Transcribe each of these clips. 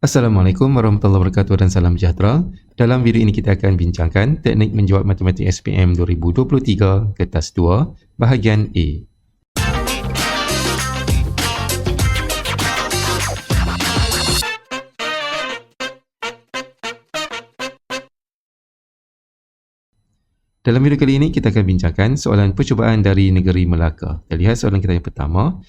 Assalamualaikum warahmatullahi wabarakatuh dan salam sejahtera. Dalam video ini kita akan bincangkan teknik menjawab matematik SPM 2023 kertas 2 bahagian A. Dalam video kali ini kita akan bincangkan soalan percubaan dari negeri Melaka. Kita lihat soalan kita yang pertama.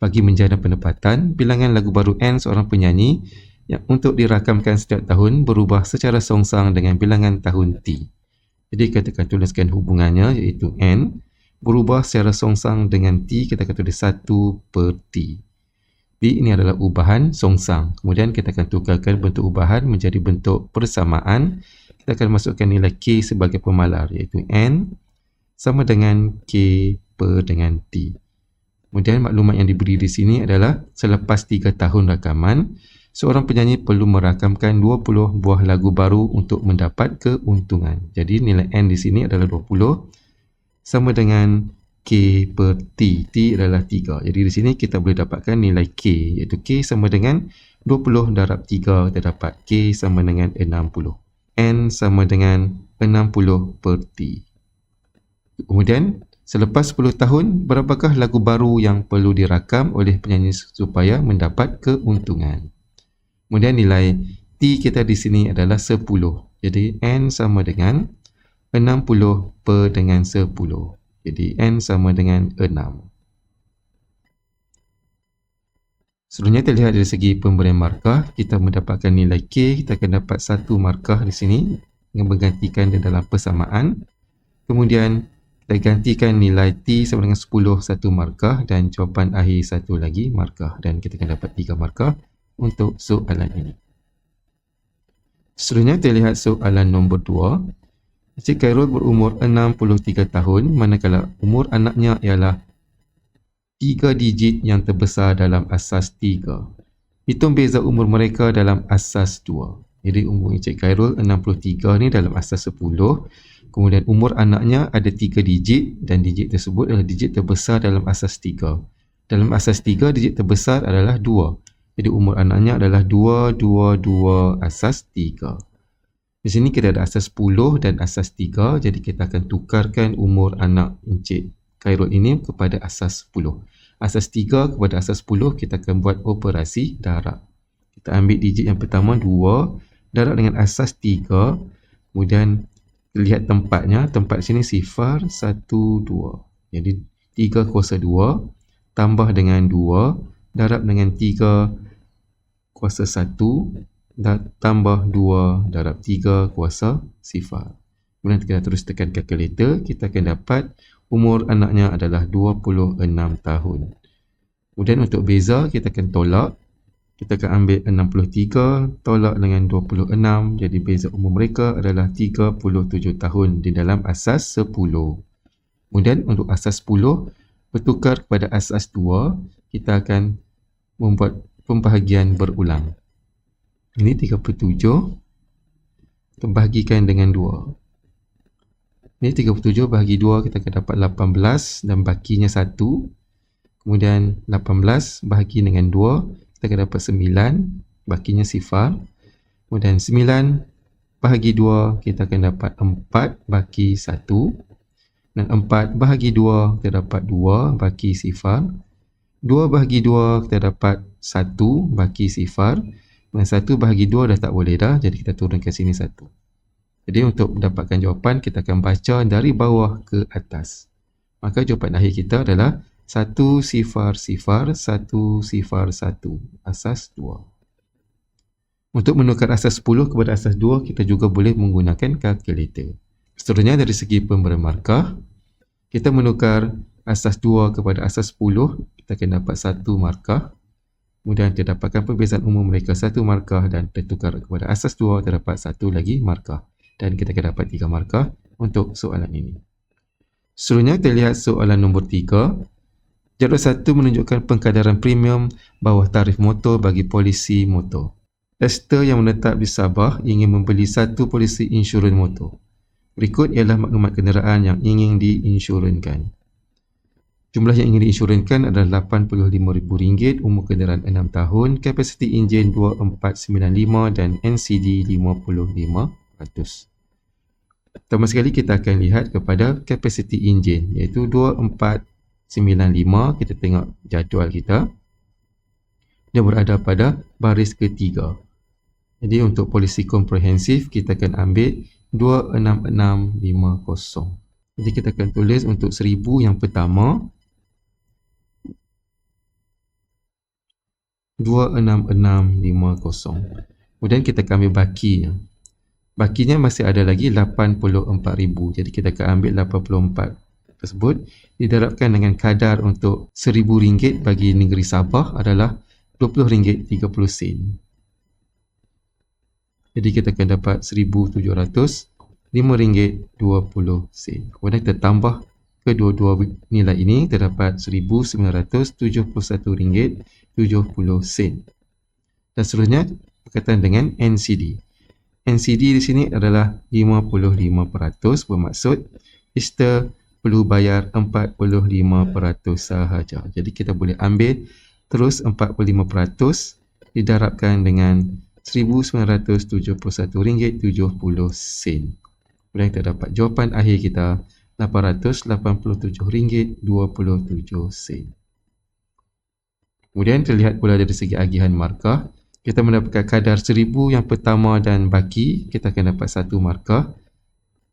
Bagi menjana pendapatan, bilangan lagu baru N seorang penyanyi yang untuk dirakamkan setiap tahun berubah secara songsang dengan bilangan tahun T. Jadi kita akan tuliskan hubungannya iaitu N berubah secara songsang dengan T, kita akan tulis 1 per T. T ini adalah ubahan songsang. Kemudian kita akan tukarkan bentuk ubahan menjadi bentuk persamaan. Kita akan masukkan nilai K sebagai pemalar iaitu N sama dengan K per dengan T. Kemudian maklumat yang diberi di sini adalah selepas 3 tahun rakaman, seorang penyanyi perlu merakamkan 20 buah lagu baru untuk mendapat keuntungan. Jadi nilai N di sini adalah 20 sama dengan K per T. T adalah 3. Jadi di sini kita boleh dapatkan nilai K iaitu K sama dengan 20 darab 3, kita dapat K sama dengan 60. N sama dengan 60 per T. Kemudian, selepas 10 tahun, berapakah lagu baru yang perlu dirakam oleh penyanyi supaya mendapat keuntungan? Kemudian nilai T kita di sini adalah 10. Jadi, N sama dengan 60 per dengan 10. Jadi, N sama dengan 6. Selanjutnya kita lihat dari segi pemberian markah, kita mendapatkan nilai K, kita akan dapat 1 markah di sini dengan menggantikan di dalam persamaan. Kemudian kita gantikan nilai T sama dengan 10 1 markah dan jawapan akhir 1 lagi markah dan kita akan dapat 3 markah untuk soalan ini. Selanjutnya kita lihat soalan nombor 2. Encik Khairul berumur 63 tahun manakala umur anaknya ialah 3 digit yang terbesar dalam asas 3. Hitung beza umur mereka dalam asas 2. Jadi umur Encik Khairul 63 ni dalam asas 10. Kemudian umur anaknya ada 3 digit dan digit tersebut adalah digit terbesar dalam asas 3. Dalam asas 3 digit terbesar adalah 2. Jadi umur anaknya adalah 2 asas 3. Di sini kita ada asas 10 dan asas 3. Jadi kita akan tukarkan umur anak Encik Khairul ini kepada asas 10. Asas 3 kepada asas 10 kita akan buat operasi darab. Kita ambil digit yang pertama 2, darab dengan asas 3. Kemudian lihat tempatnya, tempat sini sifar 1 2. Jadi 3 kuasa 2 tambah dengan 2 darab dengan 3 kuasa 1 dan tambah 2 darab 3 kuasa sifar. Kemudian kita terus tekan kalkulator, kita akan dapat umur anaknya adalah 26 tahun. Kemudian untuk beza kita akan tolak. Kita akan ambil 63 tolak dengan 26. Jadi beza umur mereka adalah 37 tahun di dalam asas 10. Kemudian untuk asas 10 bertukar kepada asas 2, kita akan membuat pembahagian berulang. Ini 37 terbahagikan dengan 2. Ini 37 bahagi 2 kita akan dapat 18 dan bakinya 1. Kemudian 18 bahagi dengan 2 kita akan dapat 9, bakinya sifar. Kemudian 9 bahagi 2 kita akan dapat 4 baki 1. Dan 4 bahagi 2 kita dapat 2 baki sifar. 2 bahagi 2 kita dapat 1 baki sifar. Dan 1 bahagi 2 dah tak boleh dah, jadi kita turunkan sini 1. Jadi untuk mendapatkan jawapan, kita akan baca dari bawah ke atas. Maka jawapan akhir kita adalah 1 sifar sifar 1 sifar 1 asas 2. Untuk menukar asas 10 kepada asas 2, kita juga boleh menggunakan kalkulator. Seterusnya dari segi pemberian markah, kita menukar asas 2 kepada asas 10, kita akan dapat 1 markah. Kemudian kita dapatkan perbezaan umur mereka 1 markah dan tertukar kepada asas 2, terdapat 1 lagi markah. Dan kita akan dapat 3 markah untuk soalan ini. Selanjutnya kita lihat soalan nombor 3. Jadual 1 menunjukkan pengkadaran premium bawah tarif motor bagi polisi motor. Esther yang menetap di Sabah ingin membeli 1 polisi insurans motor. Berikut ialah maklumat kenderaan yang ingin diinsurankan. Jumlah yang ingin diinsurankan adalah RM85,000, umur kenderaan 6 tahun, kapasiti enjin 2495 dan NCD 55%. Pertama sekali kita akan lihat kepada kapasiti enjin, iaitu 2495. Kita tengok jadual kita. Dia berada pada baris ketiga. Jadi untuk polisi komprehensif kita akan ambil 26650. Jadi kita akan tulis untuk 1000 yang pertama 26650. Kemudian kita akan ambil bakinya. Bakinya masih ada lagi 84,000. Jadi kita akan ambil 84 tersebut didarabkan dengan kadar untuk RM1,000 bagi negeri Sabah adalah RM20.30. Jadi kita akan dapat RM1,700, RM5.20. Kemudian kita tambah kedua-dua nilai ini, terdapat RM1,971.70. Dan seterusnya berkaitan dengan NCD. NCD di sini adalah 55%, bermaksud Ista perlu bayar 45% sahaja. Jadi kita boleh ambil terus 45% didarabkan dengan RM1,971.70. Kemudian kita dapat jawapan akhir kita RM887.27. Kemudian terlihat pula dari segi agihan markah, kita mendapatkan kadar 1000 yang pertama dan baki, kita akan dapat 1 markah.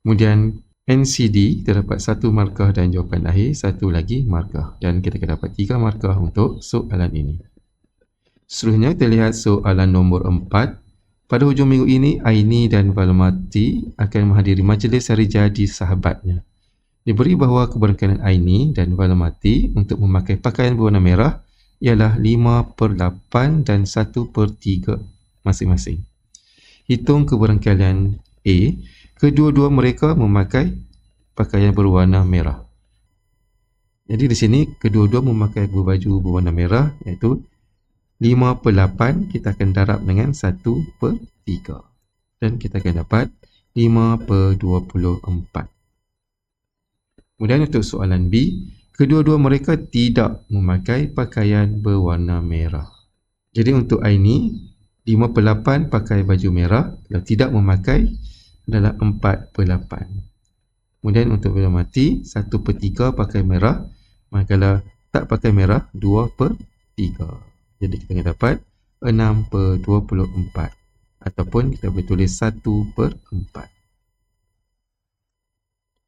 Kemudian NCD terdapat 1 markah dan jawapan akhir 1 lagi markah, dan kita akan dapat 3 markah untuk soalan ini. Seterusnya terlihat soalan nombor 4. Pada hujung minggu ini, Aini dan Valmati akan menghadiri majlis hari jadi sahabatnya. Diberi bahawa keberangkatan Aini dan Valmati untuk memakai pakaian berwarna merah ialah 5/8 dan 1/3 masing-masing. Hitung keberangkatan A. Kedua-dua mereka memakai pakaian berwarna merah. Jadi di sini kedua-dua memakai baju berwarna merah, iaitu 5/8 kita akan darab dengan 1/3 dan kita akan dapat 5/24. Kemudian untuk soalan B, kedua-dua mereka tidak memakai pakaian berwarna merah. Jadi untuk Aini, 5/8 pakai baju merah, kalau tidak memakai adalah 4/8. Kemudian untuk Valmati, 1/3 pakai merah, manakala tak pakai merah 2/3. Jadi kita akan dapat 6/24 ataupun kita boleh tulis 1/4.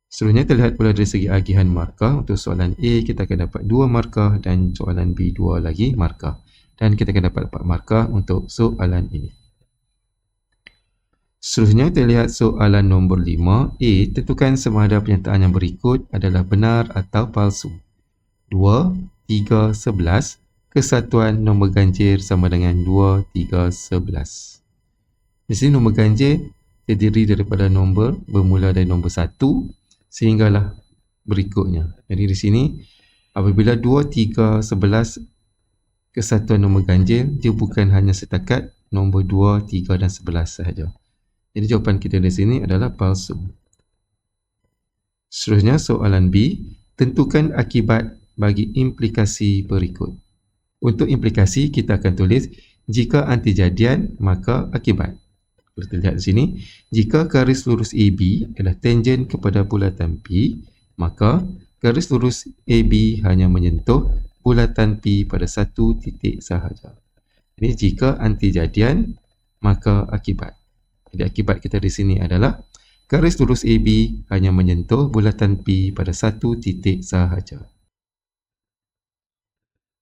Seterusnya terlihat pula dari segi agihan markah. Untuk soalan A kita akan dapat 2 markah dan soalan B 2 lagi markah. Dan kita akan dapat 4 markah untuk soalan ini. Seterusnya terlihat soalan nombor 5. A. Tentukan sama ada pernyataan yang berikut adalah benar atau palsu. 2, 3, 11. Kesatuan nombor ganjil sama dengan 2, 3, 11. Di sini nombor ganjil terdiri daripada nombor bermula dari nombor 1 sehinggalah berikutnya. Jadi di sini apabila 2, 3, 11 kesatuan nombor ganjil, dia bukan hanya setakat nombor 2, 3 dan 11 sahaja. Jadi jawapan kita di sini adalah palsu. Seterusnya soalan B, tentukan akibat bagi implikasi berikut. Untuk implikasi kita akan tulis jika antijadian maka akibat. Boleh terlihat di sini, jika garis lurus AB adalah tangen kepada bulatan P, maka garis lurus AB hanya menyentuh bulatan P pada satu titik sahaja. Jadi jika antijadian maka akibat. Jadi akibat kita di sini adalah garis lurus AB hanya menyentuh bulatan P pada satu titik sahaja.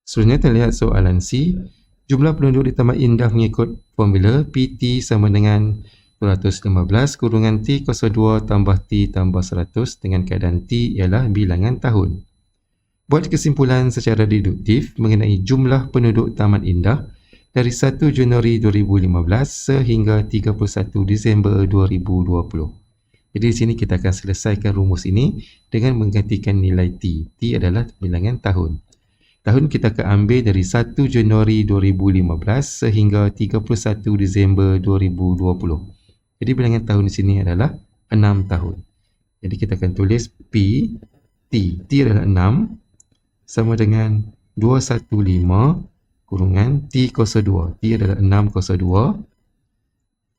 Seterusnya terlihat soalan C. Jumlah penduduk di Taman Indah mengikut formula PT sama dengan 215 kurungan T02 tambah T tambah 100 dengan keadaan T ialah bilangan tahun. Buat kesimpulan secara deduktif mengenai jumlah penduduk Taman Indah dari 1 Januari 2015 sehingga 31 Disember 2020. Jadi di sini kita akan selesaikan rumus ini dengan menggantikan nilai T. T adalah bilangan tahun. Tahun kita akan ambil dari 1 Januari 2015 sehingga 31 Disember 2020. Jadi bilangan tahun di sini adalah 6 tahun. Jadi kita akan tulis P, T. T adalah 6. sama dengan 215 kurungan T kuasa 2. T adalah 6 kuasa 2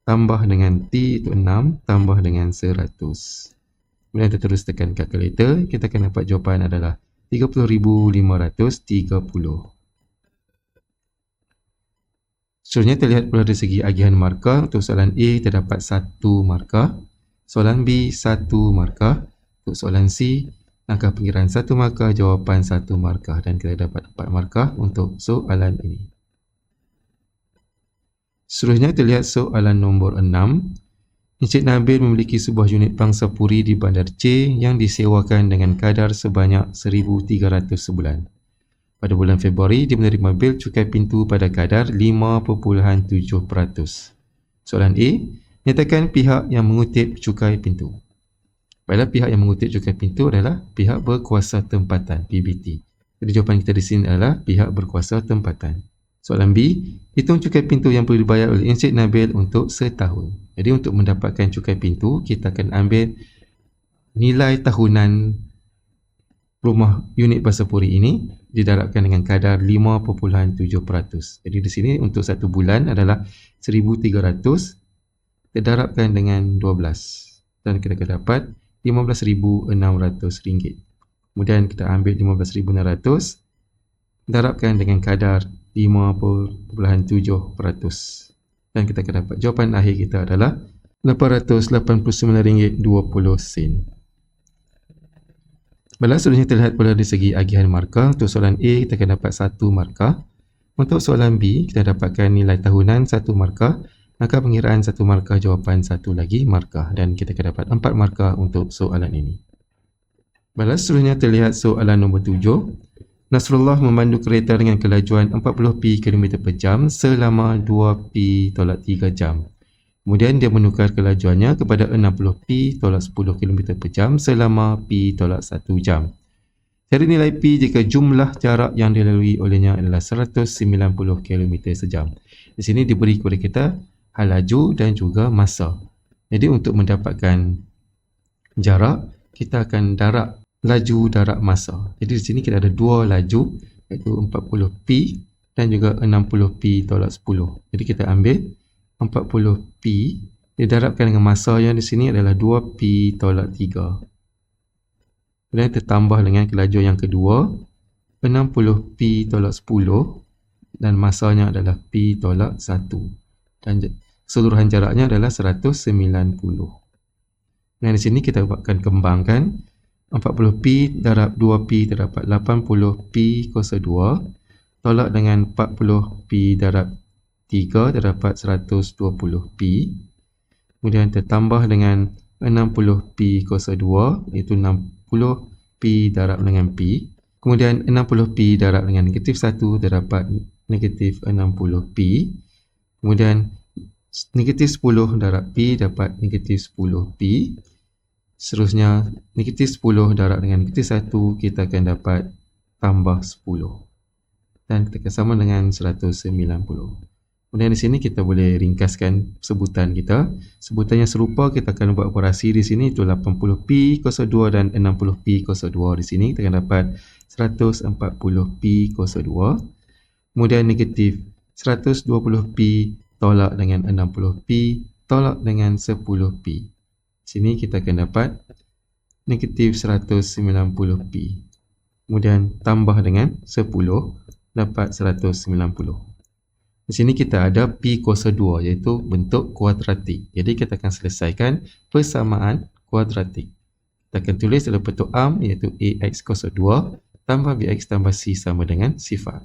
tambah dengan T itu 6 tambah dengan 100. Kemudian kita terus tekan kalkulator, kita akan dapat jawapan adalah 30,530. Seterusnya terlihat pula dari segi agihan markah. Untuk soalan A terdapat 1 markah, soalan B 1 markah, untuk soalan C angka pengiraan 1 markah, jawapan 1 markah, dan kita dapat 4 markah untuk soalan ini. Seterusnya terlihat soalan nombor 6. Encik Nabil memiliki sebuah unit pangsa puri di Bandar C yang disewakan dengan kadar sebanyak 1,300 sebulan. Pada bulan Februari, dia menerima bil cukai pintu pada kadar 5.7%. Soalan A, nyatakan pihak yang mengutip cukai pintu. Baiklah, pihak yang mengutip cukai pintu adalah pihak berkuasa tempatan, PBT. Jadi jawapan kita di sini adalah pihak berkuasa tempatan. Soalan B, hitung cukai pintu yang perlu dibayar oleh Encik Nabil untuk setahun. Jadi untuk mendapatkan cukai pintu, kita akan ambil nilai tahunan rumah unit pangsa puri ini didarabkan dengan kadar 5.7%. Jadi di sini untuk satu bulan adalah 1,300 didarabkan dengan 12 dan kita akan dapat RM15,600. Kemudian kita ambil 15,600 darabkan dengan kadar 5.7% dan kita akan dapat jawapan akhir kita adalah RM889.20. Baiklah, seterusnya terlihat pula dari segi agihan markah. Untuk soalan A, kita akan dapat 1 markah. Untuk soalan B, kita dapatkan nilai tahunan 1 markah, angka pengiraan 1 markah, jawapan 1 lagi markah, dan kita akan dapat 4 markah untuk soalan ini. Baiklah, seterusnya terlihat soalan nombor 7. Nasrullah memandu kereta dengan kelajuan 40 km per jam selama 2 jam. Kemudian dia menukar kelajuannya kepada 60 10 km per jam selama 1 jam. Cari nilai P jika jumlah jarak yang dilalui olehnya adalah 190 km sejam. Di sini diberi kepada kita hal laju dan juga masa. Jadi untuk mendapatkan jarak, kita akan darab laju darab masa. Jadi di sini kita ada dua laju, iaitu 40P dan juga 60P tolak 10. Jadi kita ambil 40P didarabkan dengan masa yang di sini adalah 2P tolak 3. Kemudian kita tambah dengan kelajuan yang kedua, 60P tolak 10 dan masanya adalah P tolak 1. Dan keseluruhan jaraknya adalah 190. Dan di sini kita akan kembangkan 40P darab 2P terdapat 80P kuasa 2 tolak dengan 40P darab 3 terdapat 120P. Kemudian tertambah dengan 60P kuasa 2 iaitu 60P darab dengan P. Kemudian 60P darab dengan negatif 1 terdapat negatif 60P. Kemudian negatif 10 darab P dapat negatif 10P. Seterusnya negatif 10 darab dengan negatif 1 kita akan dapat tambah 10. Dan kita akan sama dengan 190. Kemudian di sini kita boleh ringkaskan sebutan kita. Sebutan yang serupa kita akan buat operasi di sini itu 80P kuasa 2 dan 60P kuasa 2. Di sini kita akan dapat 140P kuasa 2. Kemudian negatif 120P tolak dengan 60P tolak dengan 10P. Di sini kita akan dapat negatif 190P. Kemudian tambah dengan 10 dapat 190. Di sini kita ada P kuasa 2 iaitu bentuk kuadratik. Jadi kita akan selesaikan persamaan kuadratik. Kita akan tulis dalam bentuk arm iaitu AX kuasa 2 tambah BX tambah C sama dengan sifar.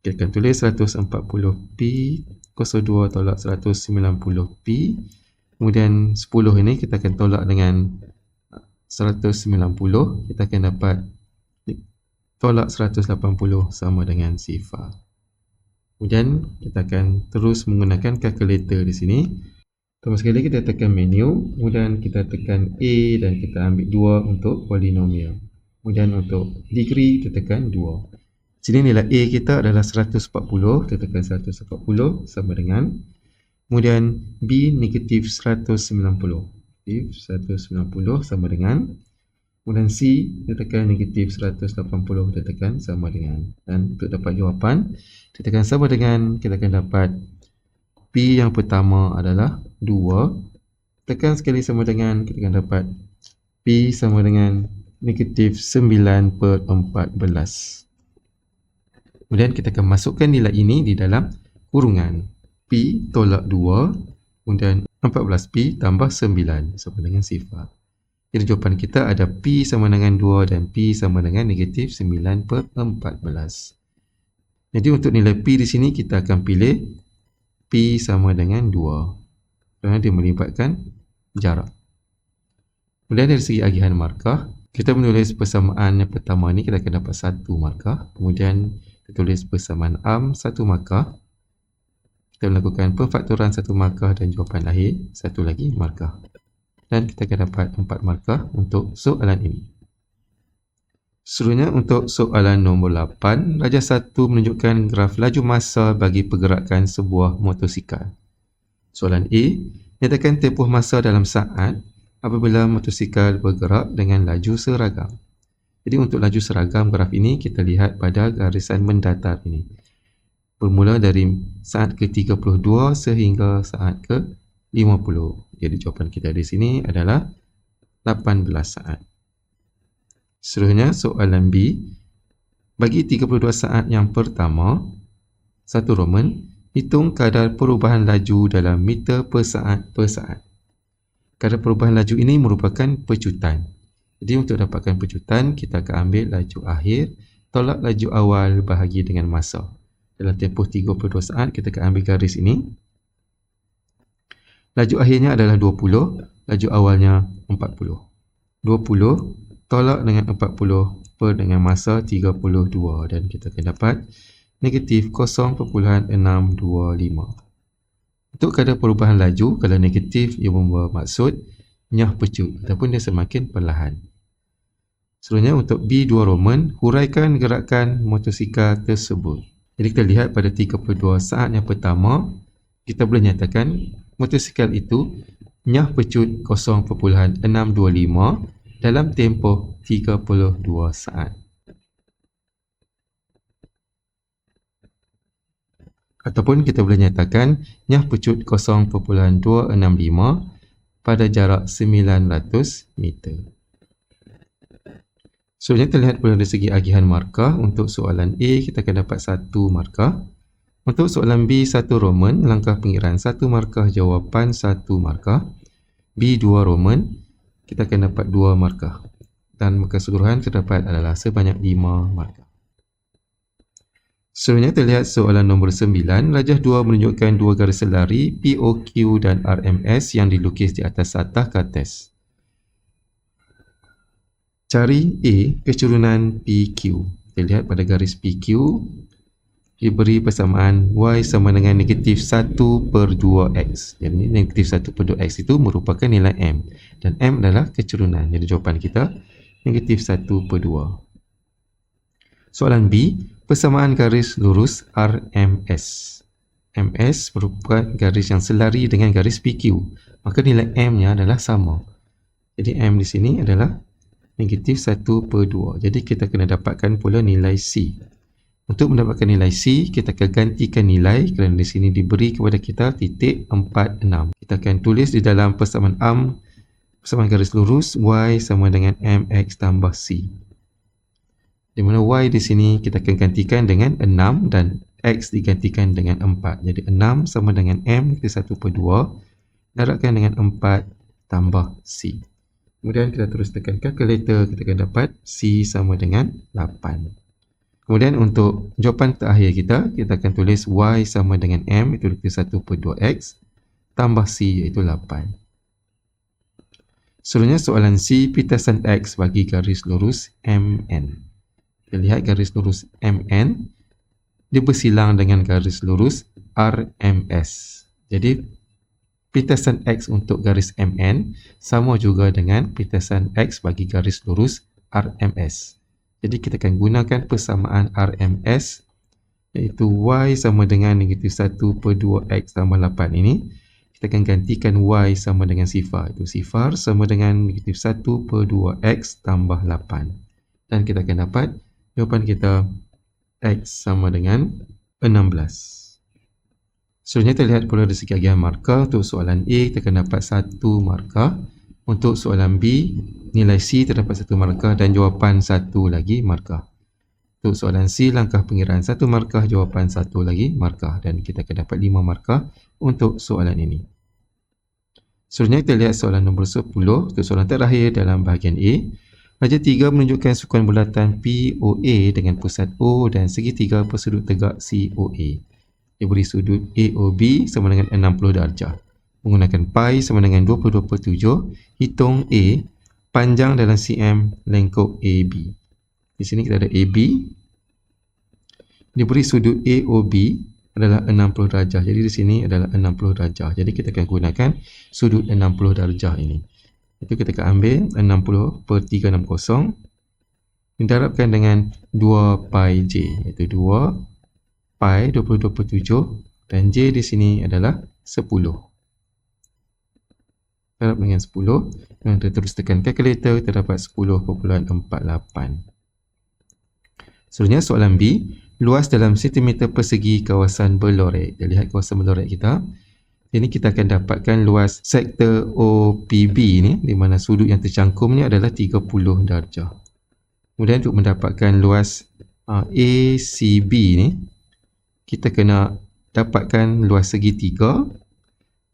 Kita akan tulis 140P kuasa 2 tolak 190P. Kemudian 10 ini kita akan tolak dengan 190. Kita akan dapat tolak 180 sama dengan sifar. Kemudian kita akan terus menggunakan kalkulator di sini. Pertama sekali kita tekan menu, kemudian kita tekan A dan kita ambil 2 untuk polinomial. Kemudian untuk degree kita tekan 2. Sini nilai A kita adalah 140, kita tekan 140 sama dengan. Kemudian B negatif 190. Negatif 190 sama dengan. Kemudian C, kita tekan negatif 180, kita tekan sama dengan. Dan untuk dapat jawapan, kita tekan sama dengan, kita akan dapat P yang pertama adalah 2. Tekan sekali sama dengan, kita akan dapat P sama dengan negatif 9/14. Kemudian kita akan masukkan nilai ini di dalam kurungan. P tolak 2, kemudian 14P tambah 9 sama dengan sifar. Jadi jawapan kita ada P sama dengan 2 dan P sama dengan negatif 9/14. Jadi untuk nilai P di sini kita akan pilih P sama dengan 2 kerana dia melibatkan jarak. Kemudian dari segi agihan markah, kita menulis persamaan yang pertama ni kita akan dapat 1 markah. Kemudian kita tulis persamaan AM 1 markah. Kita melakukan pemfaktoran 1 markah dan jawapan akhir 1 lagi markah. Dan kita akan dapat 4 markah untuk soalan ini. Seterusnya untuk soalan nombor 8, rajah 1 menunjukkan graf laju masa bagi pergerakan sebuah motosikal. Soalan A, nyatakan tempoh masa dalam saat apabila motosikal bergerak dengan laju seragam. Jadi untuk laju seragam graf ini kita lihat pada garisan mendatar ini. Bermula dari saat ke-32 sehingga saat ke-50. Jadi jawapan kita di sini adalah 18 saat. Seterusnya soalan B. Bagi 32 saat yang pertama, 1 Roman, hitung kadar perubahan laju dalam meter per saat per saat. Kadar perubahan laju ini merupakan pecutan. Jadi untuk dapatkan pecutan, kita akan ambil laju akhir tolak laju awal bahagi dengan masa. Dalam tempoh 32 saat, kita akan ambil garis ini. Laju akhirnya adalah 20, laju awalnya 40. 20 tolak dengan 40 per dengan masa 32 dan kita akan dapat negatif 0.625. Untuk kadar perubahan laju, kalau negatif ia membawa maksud nyah pecut ataupun dia semakin perlahan. Seterusnya untuk B2 Roman, huraikan gerakan motosikal tersebut. Jadi kita lihat pada 32 saat yang pertama, kita boleh nyatakan motosikal itu nyah pecut 0.625 dalam tempoh 32 saat. Ataupun kita boleh nyatakan nyah pecut 0.265 pada jarak 900 meter. Seterusnya terlihat pula dari segi agihan markah. Untuk soalan A kita akan dapat 1 markah. Untuk soalan B 1 Roman, langkah pengiraan 1 markah, jawapan 1 markah. B 2 Roman, kita akan dapat 2 markah. Dan keseluruhan terdapat adalah sebanyak 5 markah. Seterusnya terlihat soalan nombor 9. Rajah 2 menunjukkan 2 garis selari POQ dan RMS yang dilukis di atas satah kertas. Cari A kecurunan PQ. Kita lihat pada garis PQ diberi persamaan Y sama dengan negatif 1/2x. Jadi negatif 1/2x itu merupakan nilai M. Dan M adalah kecurunan. Jadi jawapan kita negatif 1/2. Soalan B, persamaan garis lurus RMS. MS merupakan garis yang selari dengan garis PQ. Maka nilai M-nya adalah sama. Jadi M di sini adalah negatif 1/2. Jadi kita kena dapatkan pula nilai C. Untuk mendapatkan nilai C, kita akan gantikan nilai kerana di sini diberi kepada kita titik 46. Kita akan tulis di dalam persamaan AM, persamaan garis lurus, Y sama dengan MX tambah C. Di mana Y di sini kita akan gantikan dengan 6 dan X digantikan dengan 4. Jadi 6 sama dengan M ke 1/2, darabkan dengan 4 tambah C. Kemudian kita terus tekan kalkulator, kita akan dapat C sama dengan 8. Kemudian untuk jawapan terakhir kita akan tulis Y sama dengan M, itu 1/2X, tambah C iaitu 8. Seterusnya soalan C, pitasan X bagi garis lurus MN. Kita lihat garis lurus MN, dia bersilang dengan garis lurus RMS. Jadi pitasan X untuk garis MN sama juga dengan pitasan X bagi garis lurus RMS. Jadi kita akan gunakan persamaan RMS iaitu Y sama dengan negatif 1/2X tambah 8 ini. kita akan gantikan y sama dengan sifar. Itu sifar sama dengan negatif 1 per 2x tambah 8. Dan kita akan dapat jawapan kita x sama dengan 16. Seterusnya kita lihat pula dari segi agihan markah. Untuk soalan A, kita akan dapat 1 markah. Untuk soalan B, nilai C terdapat 1 markah dan jawapan 1 lagi markah. Untuk soalan C, langkah pengiraan 1 markah, jawapan 1 lagi markah. Dan kita akan dapat 5 markah untuk soalan ini. Seterusnya kita lihat soalan nombor 10. Untuk soalan terakhir dalam bahagian A. Raja 3 menunjukkan sukan bulatan POA dengan pusat O dan segitiga bersudut tegak COA. Dia beri sudut AOB sama dengan 60 darjah. Menggunakan pi sama dengan 22/7, hitung A, panjang dalam cm, lengkuk AB. Di sini kita ada AB. Dia beri sudut AOB adalah 60 darjah. Jadi di sini adalah 60 darjah. Jadi kita akan gunakan sudut 60 darjah ini. Itu kita akan ambil 60/360 didarabkan dengan 2 pi j, iaitu 2 pi 22/7 dan j di sini adalah 10. Darab dengan 10 dan kita terus tekan kalkulator, terdapat 10.48. Seterusnya soalan B, luas dalam sentimeter persegi kawasan berlorek. Kita lihat kawasan berlorek kita. Ini kita akan dapatkan luas sektor OPB ni, di mana sudut yang tercangkum ni adalah 30 darjah. Kemudian untuk mendapatkan luas ACB ni, kita kena dapatkan luas segitiga,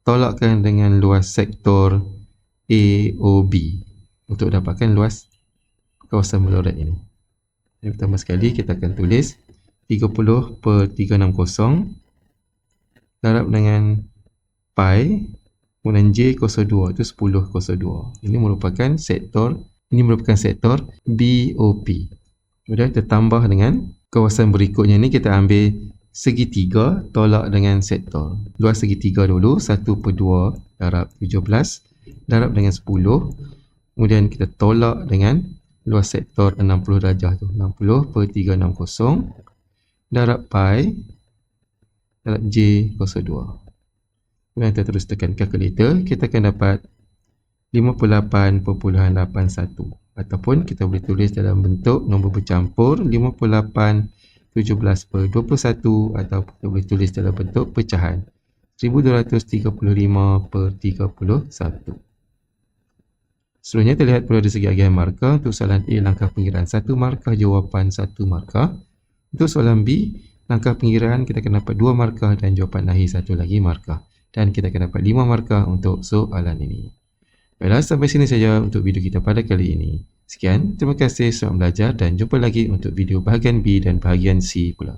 tolakkan dengan luas sektor AOB untuk dapatkan luas kawasan berlorek ini. Yang pertama sekali kita akan tulis 30/360 darab dengan pi, kemudian j kuasa 2 itu 10 kuasa 2. Ini merupakan sektor BOP. Kemudian kita tambah dengan kawasan berikutnya ni, kita ambil segitiga tolak dengan sektor. Luas segitiga dulu 1/2 darab 17 darab dengan 10. Kemudian kita tolak dengan luas sektor 60 darjah tu, 60/360 darab pi darab j kuasa 2. Kemudian kita terus tekan kalkulator, kita akan dapat 58.81 ataupun kita boleh tulis dalam bentuk nombor bercampur 58/17/21 atau kita boleh tulis dalam bentuk pecahan 1235/31. Seterusnya kita lihat pula dari segi agihan markah. Untuk soalan A, langkah pengiraan 1 markah, jawapan 1 markah. Untuk soalan B, langkah pengiraan kita akan dapat 2 markah dan jawapan akhir 1 lagi markah. Dan kita akan dapat 5 markah untuk soalan ini. Baiklah, sampai sini saja untuk video kita pada kali ini. Sekian, terima kasih selamat belajar dan jumpa lagi untuk video bahagian B dan bahagian C pula.